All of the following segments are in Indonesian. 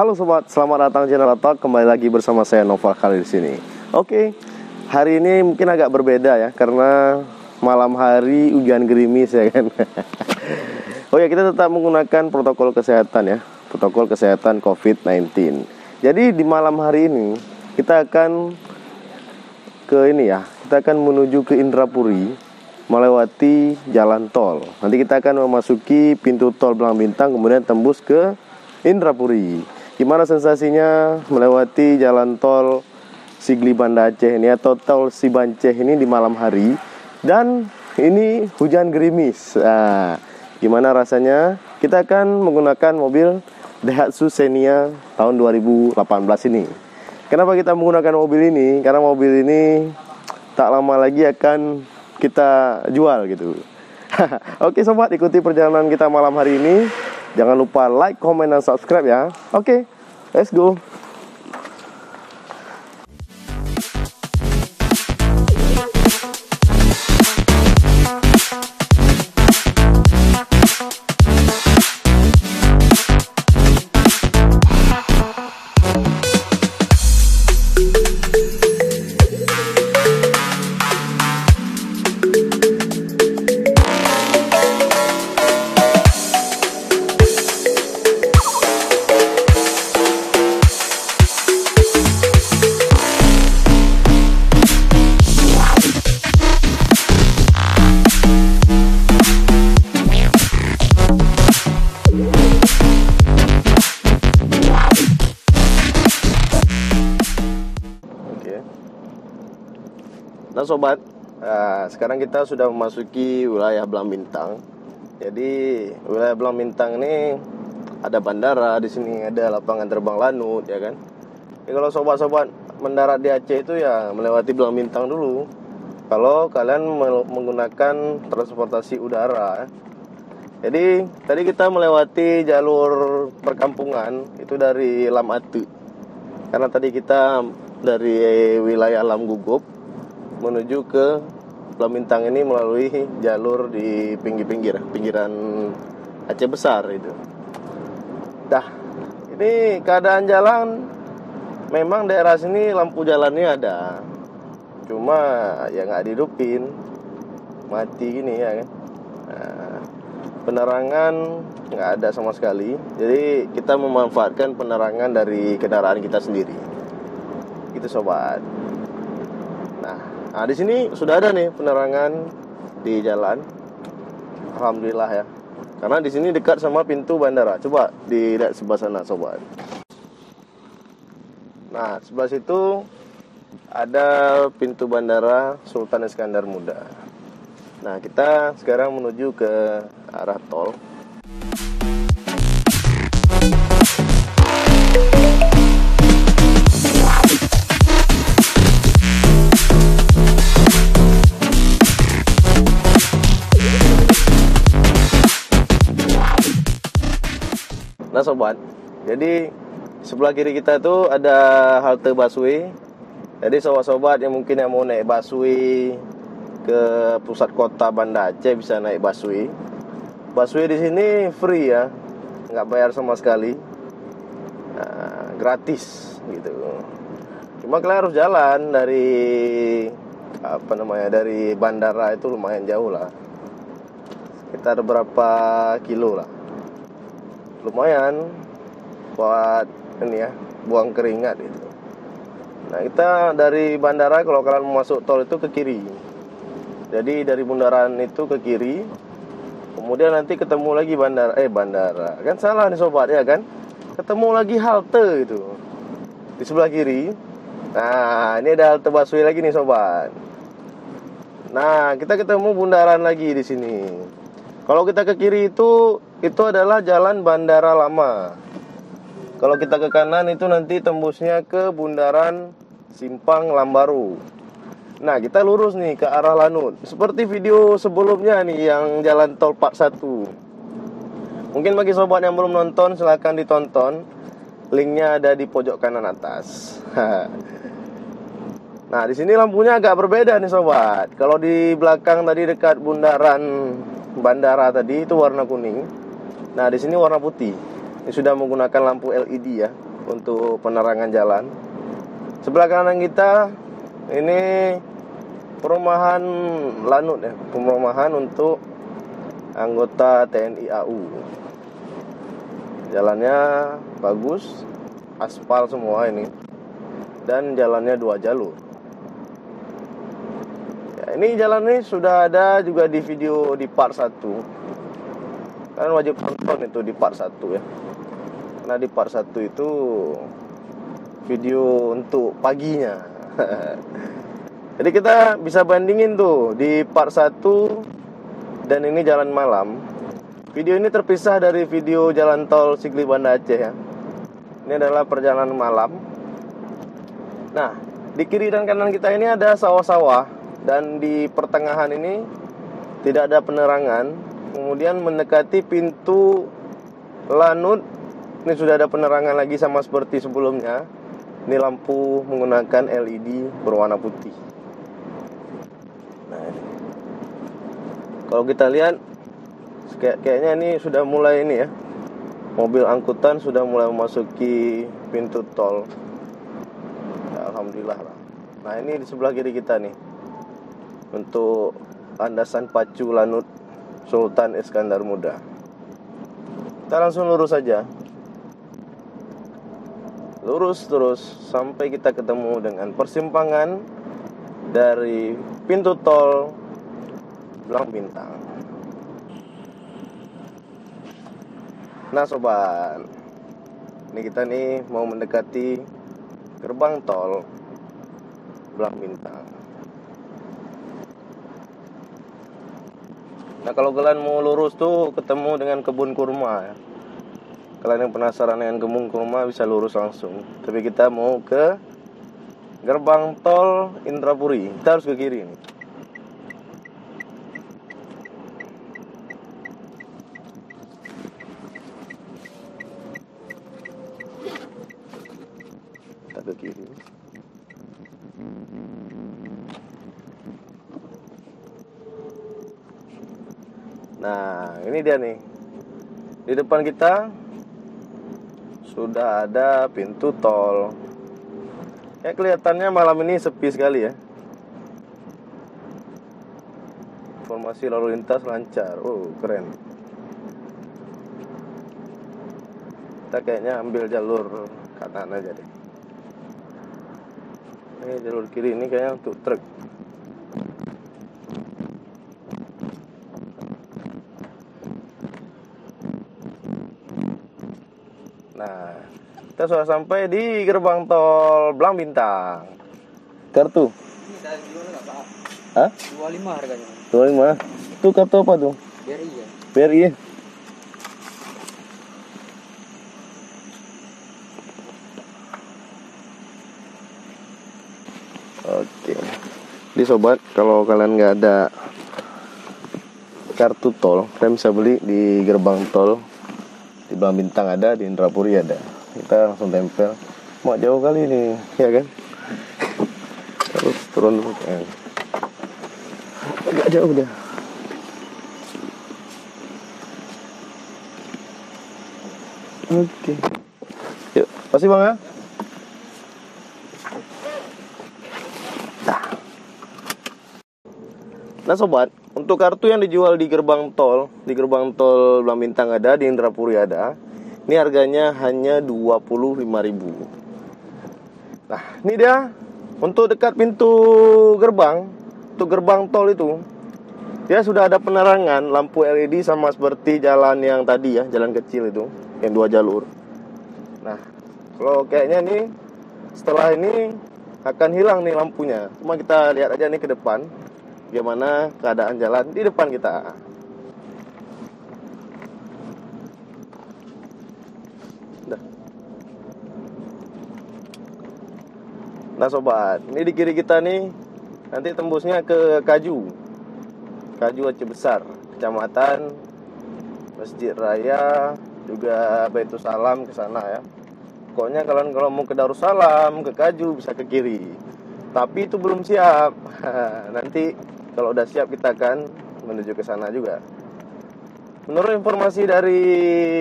Halo sobat, selamat datang di channel Talk. Kembali lagi bersama saya Nova kali di sini. Oke, hari ini mungkin agak berbeda ya, karena malam hari hujan gerimis ya kan. Oh ya, kita tetap menggunakan protokol kesehatan ya, protokol kesehatan COVID-19. Jadi di malam hari ini kita akan kita akan menuju ke Indrapuri melewati jalan tol. Nanti kita akan memasuki pintu tol Belang Bintang, kemudian tembus ke Indrapuri. Gimana sensasinya melewati jalan tol Sigli Banda Aceh ini atau tol Sibanceh ini di malam hari, dan ini hujan gerimis. Gimana rasanya? Kita akan menggunakan mobil Daihatsu Xenia tahun 2018 ini. Kenapa kita menggunakan mobil ini? Karena mobil ini tak lama lagi akan kita jual gitu. Oke sobat, ikuti perjalanan kita malam hari ini. Jangan lupa like, comment, dan subscribe ya. Oke, let's go. Nah sobat, sekarang kita sudah memasuki wilayah Belang Bintang. Jadi wilayah Belang Bintang ini ada bandara, di sini ada lapangan terbang Lanut ya kan. Jadi kalau sobat-sobat mendarat di Aceh itu ya melewati Belang Bintang dulu. Kalau kalian menggunakan transportasi udara. Jadi tadi kita melewati jalur perkampungan itu dari Lam Atu. Karena tadi kita dari wilayah Lam Gugup menuju ke Belang Bintang ini melalui jalur di pinggiran Aceh besar itu. Ini keadaan jalan memang daerah sini lampu jalannya ada, cuma ya nggak dihidupin, mati gini ya kan. Penerangan nggak ada sama sekali. Jadi kita memanfaatkan penerangan dari kendaraan kita sendiri. Gitu sobat. Nah, di sini sudah ada nih penerangan di jalan. Alhamdulillah ya. Karena di sini dekat sama pintu bandara. Coba dilihat sebelah sana, sobat. Nah, sebelah situ ada pintu bandara Sultan Iskandar Muda. Nah, kita sekarang menuju ke arah tol. Nah sobat, jadi sebelah kiri kita tuh ada halte busway. Jadi sobat-sobat yang mungkin yang mau naik busway ke pusat kota Banda Aceh bisa naik busway. Busway di sini free ya, nggak bayar sama sekali, gratis gitu. Cuma kalian harus jalan dari dari bandara itu lumayan jauh lah, sekitar berapa kilo lah. Lumayan buat ini ya, buang keringat itu. Nah, kita dari bandara kalau kalian mau masuk tol itu ke kiri. Jadi dari bundaran itu ke kiri. Kemudian nanti ketemu lagi bandara. Kan salah nih sobat ya kan? Ketemu lagi halte itu di sebelah kiri. Nah, ini ada halte busway lagi nih sobat. Nah, kita ketemu bundaran lagi di sini. Kalau kita ke kiri itu adalah jalan bandara lama. Kalau kita ke kanan itu nanti tembusnya ke bundaran Simpang Lambaru. Nah, kita lurus nih ke arah Lanut. Seperti video sebelumnya nih yang jalan tol Part 1. Mungkin bagi sobat yang belum nonton, silahkan ditonton. Linknya ada di pojok kanan atas. Nah, di sini lampunya agak berbeda nih sobat. Kalau di belakang tadi dekat bundaran bandara tadi itu warna kuning. Nah, di sini warna putih. Ini sudah menggunakan lampu LED ya. untuk penerangan jalan. Sebelah kanan kita ini perumahan Lanut ya, perumahan untuk anggota TNI AU. Jalannya bagus, aspal semua ini, dan jalannya 2 jalur. Ya, ini jalan ini sudah ada juga di video di part 1. Kalian wajib tonton itu di part 1 ya. Karena di part 1 itu video untuk paginya. Jadi kita bisa bandingin tuh di part 1 dan ini jalan malam. Video ini terpisah dari video jalan tol Sigli Banda Aceh ya. Ini adalah perjalanan malam. Nah, di kiri dan kanan kita ini ada sawah-sawah, dan di pertengahan ini tidak ada penerangan. Kemudian mendekati pintu Lanut, ini sudah ada penerangan lagi sama seperti sebelumnya. Ini lampu menggunakan LED berwarna putih. Nah, ini. Kalau kita lihat kayaknya ini sudah mulai ini ya. Mobil angkutan sudah mulai memasuki pintu tol. Ya, alhamdulillah lah. Nah, ini di sebelah kiri kita nih. Untuk landasan pacu Lanut Sultan Iskandar Muda. Kita langsung lurus saja. Lurus terus sampai kita ketemu dengan persimpangan dari pintu tol Blang Bintang. Nah sobat, ini kita nih mau mendekati gerbang tol Blang Bintang. Nah kalau kalian mau lurus tuh ketemu dengan kebun kurma ya. Kalian yang penasaran dengan kebun kurma bisa lurus langsung. Tapi kita mau ke gerbang tol Indrapuri. Kita harus ke kiri nih. Kita ke kiri. Nah, ini dia nih. Di depan kita sudah ada pintu tol. Ya kelihatannya malam ini sepi sekali ya. Informasi lalu lintas lancar. Oh, keren. Kita kayaknya ambil jalur kanan aja deh. Ini jalur kiri ini kayaknya untuk truk. Nah, kita sudah sampai di gerbang tol Blang Bintang. Kartu? Ini saya jual nggak Pak? Hah? 25 harganya. 25. Itu kartu apa tuh? BRI ya. BRI ya? Oke. Jadi sobat, kalau kalian nggak ada kartu tol, kalian bisa beli di gerbang tol. Di Blang Bintang ada, di Indrapuri ada. Kita langsung tempel. Mau jauh kali ini, ya kan? Terus turun dulu kan. Agak jauh dah. Oke. Yuk, pasti Bang ya. Nah sobat, untuk kartu yang dijual di gerbang tol Blang Bintang ada, di Indrapuri ada. Ini harganya hanya 25.000. Nah, ini dia. Untuk dekat pintu gerbang, untuk gerbang tol itu, dia sudah ada penerangan lampu LED sama seperti jalan yang tadi ya, jalan kecil itu, yang 2 jalur. Nah, kalau kayaknya nih setelah ini akan hilang nih lampunya. Cuma kita lihat aja nih ke depan bagaimana keadaan jalan di depan kita. Nah sobat, ini di kiri kita nih nanti tembusnya ke Kaju Aceh Besar, kecamatan Masjid Raya, juga Baitul Salam ke sana ya. Pokoknya kalian kalau mau ke Darussalam, ke Kaju bisa ke kiri. Tapi itu belum siap. Nanti kalau udah siap kita akan menuju ke sana juga. Menurut informasi dari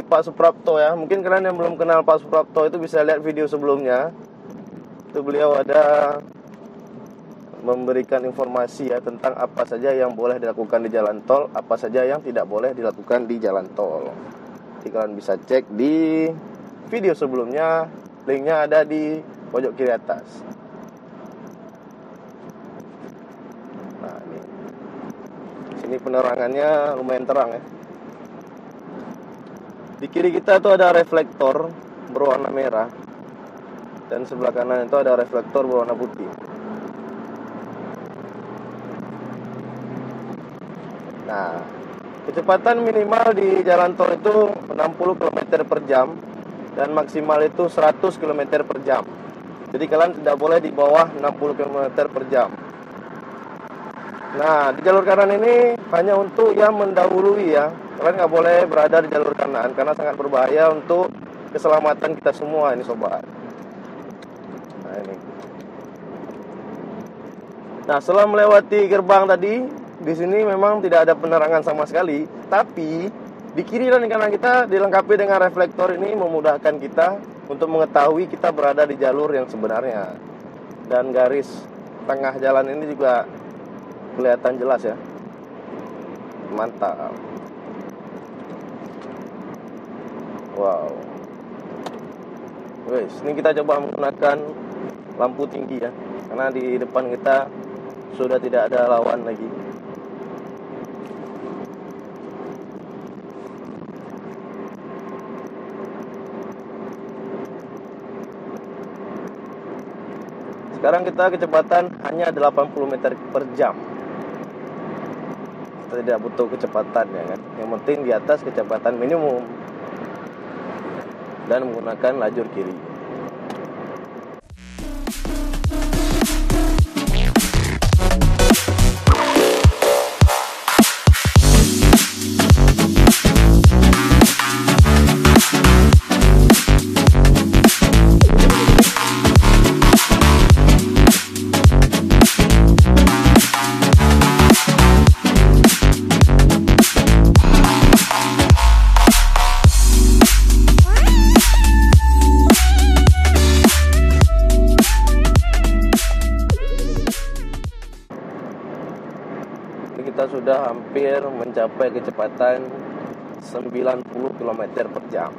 Pak Suprapto ya, mungkin kalian yang belum kenal Pak Suprapto itu bisa lihat video sebelumnya. Itu beliau ada memberikan informasi ya tentang apa saja yang boleh dilakukan di jalan tol, apa saja yang tidak boleh dilakukan di jalan tol. Jadi kalian bisa cek di video sebelumnya, linknya ada di pojok kiri atas. Nah, ini. Sini penerangannya lumayan terang ya. Di kiri kita itu ada reflektor berwarna merah, dan sebelah kanan itu ada reflektor berwarna putih. Nah, kecepatan minimal di jalan tol itu 60 km per jam dan maksimal itu 100 km per jam. Jadi kalian tidak boleh di bawah 60 km per jam. Nah, di jalur kanan ini hanya untuk yang mendahului ya. Kalian nggak boleh berada di jalur kanan karena sangat berbahaya untuk keselamatan kita semua ini sobat. Nah, ini. Nah, setelah melewati gerbang tadi, di sini memang tidak ada penerangan sama sekali, tapi di kiri dan di kanan kita dilengkapi dengan reflektor. Ini memudahkan kita untuk mengetahui kita berada di jalur yang sebenarnya. Dan garis tengah jalan ini juga kelihatan jelas ya. Mantap. Wow. Wes, ini kita coba menggunakan lampu tinggi ya, karena di depan kita sudah tidak ada lawan lagi. Sekarang kita kecepatan hanya 80 meter per jam. Kita tidak butuh kecepatan ya kan. Yang penting di atas kecepatan minimum dan menggunakan lajur kiri. Kita sudah hampir mencapai kecepatan 90 km per jam.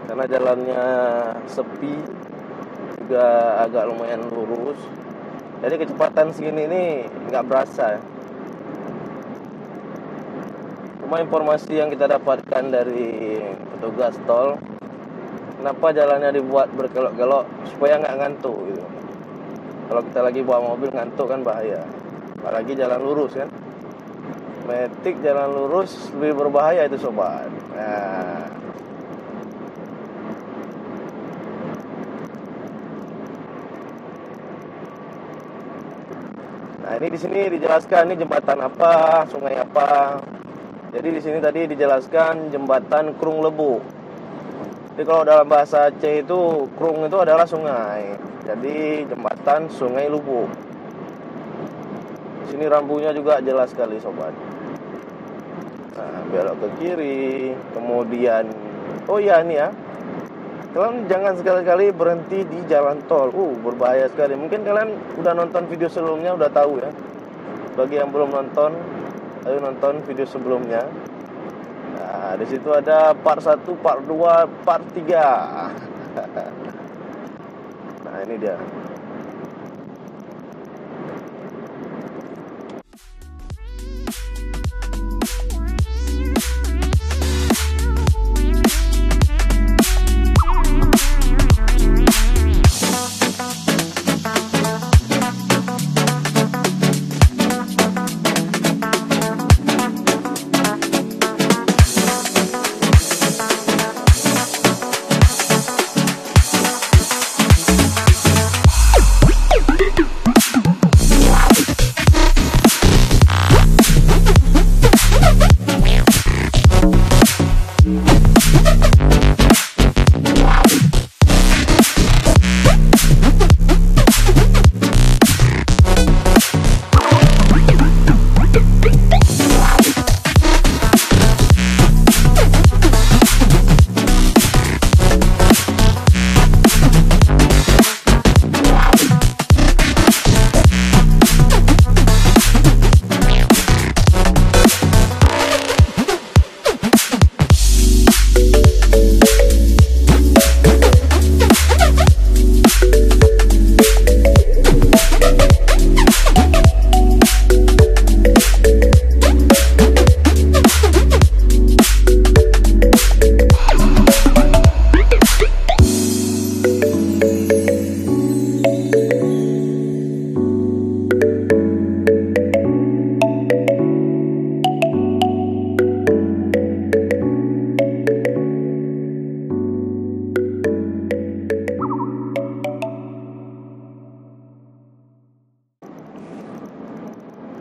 Karena jalannya sepi, juga agak lumayan lurus, jadi kecepatan segini ini nggak berasa ya. Cuma informasi yang kita dapatkan dari petugas tol, kenapa jalannya dibuat berkelok-kelok supaya nggak ngantuk gitu. Kalau kita lagi bawa mobil ngantuk kan bahaya. Apalagi jalan lurus kan. Matic jalan lurus lebih berbahaya itu sobat. Nah, ini di sini dijelaskan ini jembatan apa, sungai apa. Jadi di sini tadi dijelaskan jembatan Krung Lebu. Jadi kalau dalam bahasa Aceh itu Krung itu adalah sungai. Jadi jembatan Sungai Lubuk. Sini rambunya juga jelas sekali sobat. Nah, belok ke kiri, kemudian oh ya ini ya. Kalian jangan sekali-kali berhenti di jalan tol. Berbahaya sekali. Mungkin kalian udah nonton video sebelumnya udah tahu ya. Bagi yang belum nonton, ayo nonton video sebelumnya. Nah, di situ ada part 1, part 2, part 3. Nah, ini dia.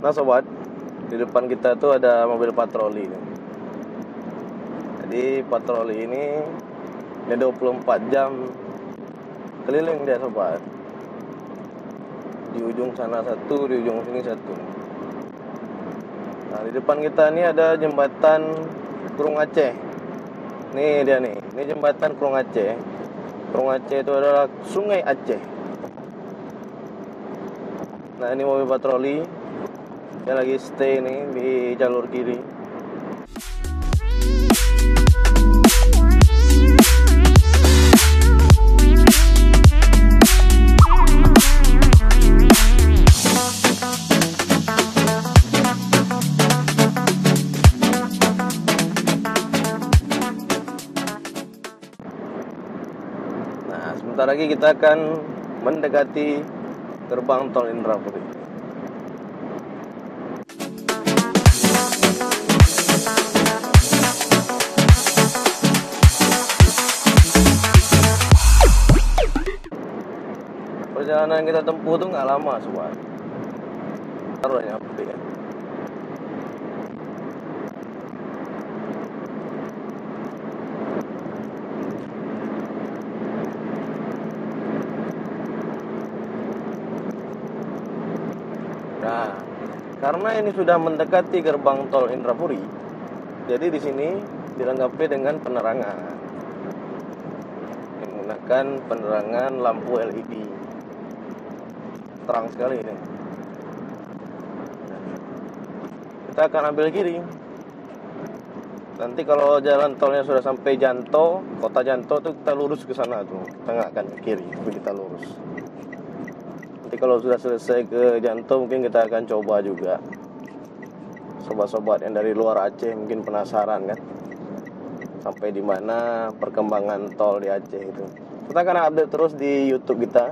Nah sobat, di depan kita tuh ada mobil patroli nih. Jadi patroli ini 24 jam keliling dia sobat. Di ujung sana satu, di ujung sini satu. Nah di depan kita ini ada jembatan Kurung Aceh. Nih dia nih, ini jembatan Kurung Aceh. Kurung Aceh itu adalah Sungai Aceh. Nah ini mobil patroli, dia lagi stay nih di jalur kiri. Nah sebentar lagi kita akan mendekati gerbang tol Indrapuri. Perjalanan kita tempuh tuh nggak lama sobat. Baru nyampe ya. Nah, karena ini sudah mendekati gerbang tol Indrapuri, jadi di sini dilengkapi dengan penerangan, menggunakan penerangan lampu LED, terang sekali ini. Kita akan ambil kiri. Nanti kalau jalan tolnya sudah sampai Janto, kota Janto tuh kita lurus ke sana tuh, kita nggak akan ke kiri, tapi kita lurus. Nanti kalau sudah selesai ke Janto mungkin kita akan coba juga. Sobat-sobat yang dari luar Aceh mungkin penasaran kan, sampai di mana perkembangan tol di Aceh itu. Kita akan update terus di YouTube kita.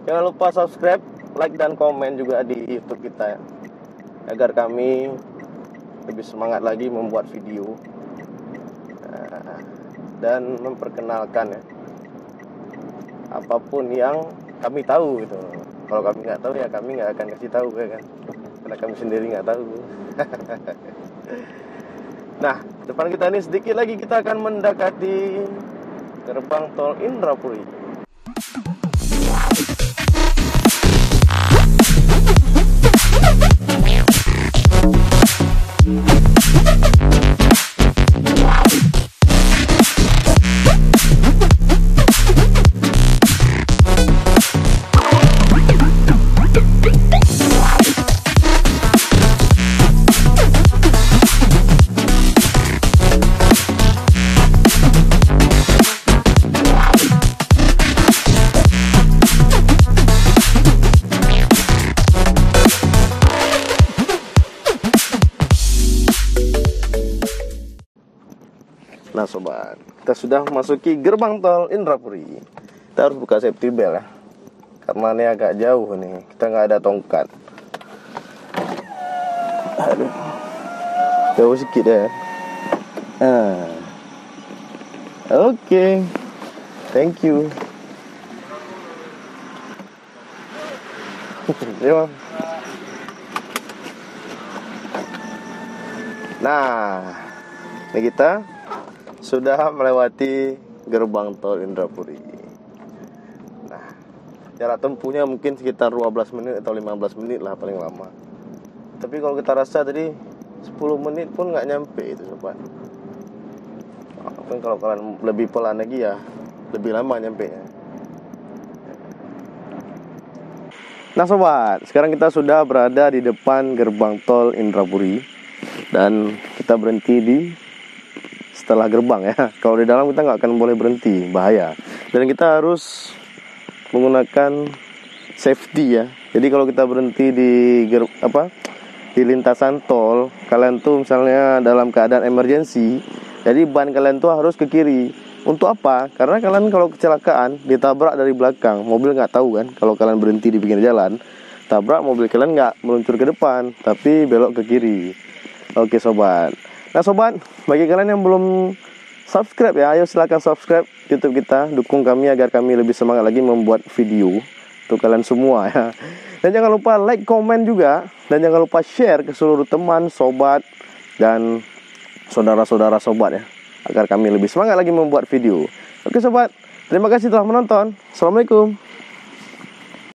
Jangan lupa subscribe, like dan komen juga di YouTube kita ya, agar kami lebih semangat lagi membuat video dan memperkenalkan ya apapun yang kami tahu gitu. Kalau kami nggak tahu ya kami nggak akan kasih tahu ya kan, karena kami sendiri nggak tahu. Nah depan kita ini sedikit lagi kita akan mendekati gerbang tol Indrapuri. Nah sobat, kita sudah memasuki gerbang tol Indrapuri. Kita harus buka safety belt ya, karena ini agak jauh nih, kita nggak ada tongkat. Aduh, jauh sedikit ya. Oke. Thank you. Terima. Nah, ini kita sudah melewati gerbang tol Indrapuri. Nah, jarak tempuhnya mungkin sekitar 12 menit atau 15 menit lah paling lama. Tapi kalau kita rasa tadi 10 menit pun nggak nyampe itu sobat. Mungkin kalau kalian lebih pelan lagi ya lebih lama nyampe nya. Nah sobat, sekarang kita sudah berada di depan gerbang tol Indrapuri dan kita berhenti di setelah gerbang ya. Kalau di dalam kita nggak akan boleh berhenti, bahaya. Dan kita harus menggunakan safety ya. Jadi kalau kita berhenti di di lintasan tol, kalian tuh misalnya dalam keadaan emergency, jadi ban kalian tuh harus ke kiri. Untuk apa? Karena kalian kalau kecelakaan ditabrak dari belakang, mobil nggak tahu kan. Kalau kalian berhenti di pinggir jalan, tabrak mobil kalian nggak meluncur ke depan, tapi belok ke kiri. Oke sobat. Nah sobat, bagi kalian yang belum subscribe ya, ayo silahkan subscribe YouTube kita, dukung kami agar kami lebih semangat lagi membuat video untuk kalian semua ya. Dan jangan lupa like, komen juga. Dan jangan lupa share ke seluruh teman, sobat, dan saudara-saudara sobat ya, agar kami lebih semangat lagi membuat video. Oke sobat, terima kasih telah menonton. Assalamualaikum.